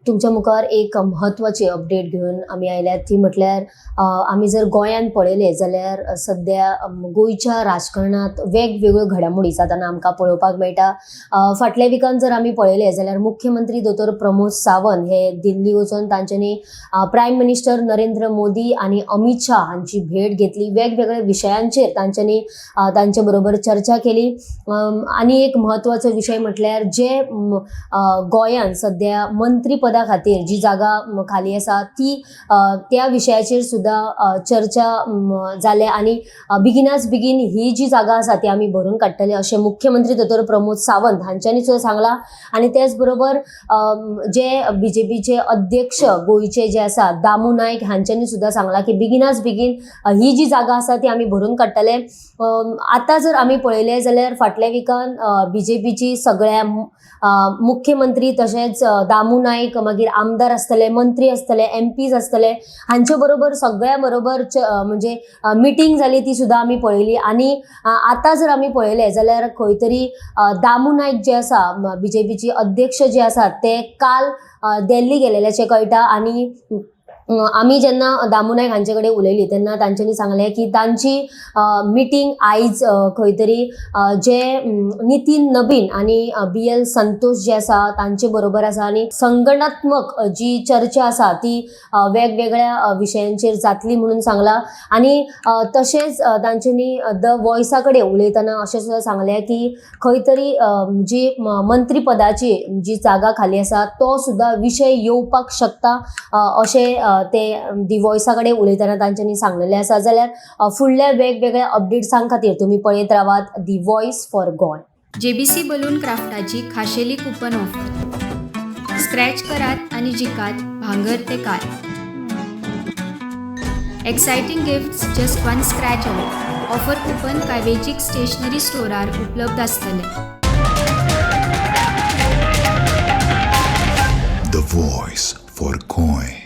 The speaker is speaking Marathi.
तुमच्या मुखार एक म्हत्वाची अपडेट घेवन आमी आयल्यात ती म्हटल्यार आमी जर गोंयान पळयलें जाल्यार सद्या गोंयच्या राजकारणांत वेगवेगळ्यो घडामोडी जाताना आमकां पळोवपाक मेळटा। फाटल्या विकान जर आमी पळयलें जाल्यार मुख्यमंत्री दोतोर प्रमोद सावंत हे दिल्ली वचून तांच्यांनी प्रायम मिनिस्टर नरेंद्र मोदी आनी अमित शाह हांची भेट घेतली। वेगवेगळ्या विशयांचेर तांच्यांनी तांचे बरोबर चर्चा केली। आनी एक म्हत्वाचो विशय म्हटल्यार जे गोंयान सद्या मंत्री पदा खातीर जी जागा खाली आसा ती त्या विशयाचेर सुद्दां चर्चा जाले आनी बेगिनाच बेगीन ही जी जागा आसा ती आमी भरून काडटले अशें मुख्यमंत्री दोतोर प्रमोद सावंत हांच्यांनी सुद्दां सांगलां। आनी त्याच बरोबर जे बीजेपीचे अध्यक्ष गोंयचे जे आसा दामू नायक हांच्यांनी सुद्दां सांगलां की बेगिनाच बेगीन ही जी जागा आसा ती आमी भरून काडटले। आतां जर आमी पळयलें जाल्यार फाटल्या विकान बीजेपीची सगळ्या मुख्यमंत्री तशेंच दामू नायक मागीर आमदार आसतले मंत्री आसतले एमपीज आसतले हांचे बरोबर सगळ्या बरोबर म्हणजे मिटींग जाली ती सुद्दां आमी पळयली। आनी आतां जर आमी पळयलें जाल्यार खंय तरी दामू नायक जे आसा बीजेपीचे अध्यक्ष जे आसात ते काल दिल्ली गेलेल्याचें कळटा। आनी आमी जेन्ना दामू नायक हांचे कडेन उलयली तेन्ना तांच्यांनी सांगलें की तांची मिटींग आयज खंय तरी जे नितीन नबीन आनी BL संतोष जे आसा तांचे बरोबर आसा आनी संघटनात्मक जी चर्चा आसा ती वेगवेगळ्या विशयांचेर जातली म्हणून सांगला। आनी तशेंच तांच्यांनी द वॉयसा कडेन उलयतना अशें सुद्दां सांगलें की खंय तरी जी मंत्री पदाची जी जागा खाली आसा तो सुद्दां विशय येवपाक शकता अशें ते दी वॉयसा कडेन उलयतना तांच्यांनी सांगलेलें आसा। जाल्यार फुडल्या वेगवेगळ्या अपडेट्सां खातीर तुमी पळयत रावात दी voice for Goa. JBC balloon क्राफ्टाची खाशेली कुपन ऑफर। स्क्रॅच करात आणि जिकात भांगर ते car. Exciting gifts just one scratch away. Offer coupon काय वेंचीक स्टेशनरी स्टोरार उपलब्ध आसतले। The voice for coin.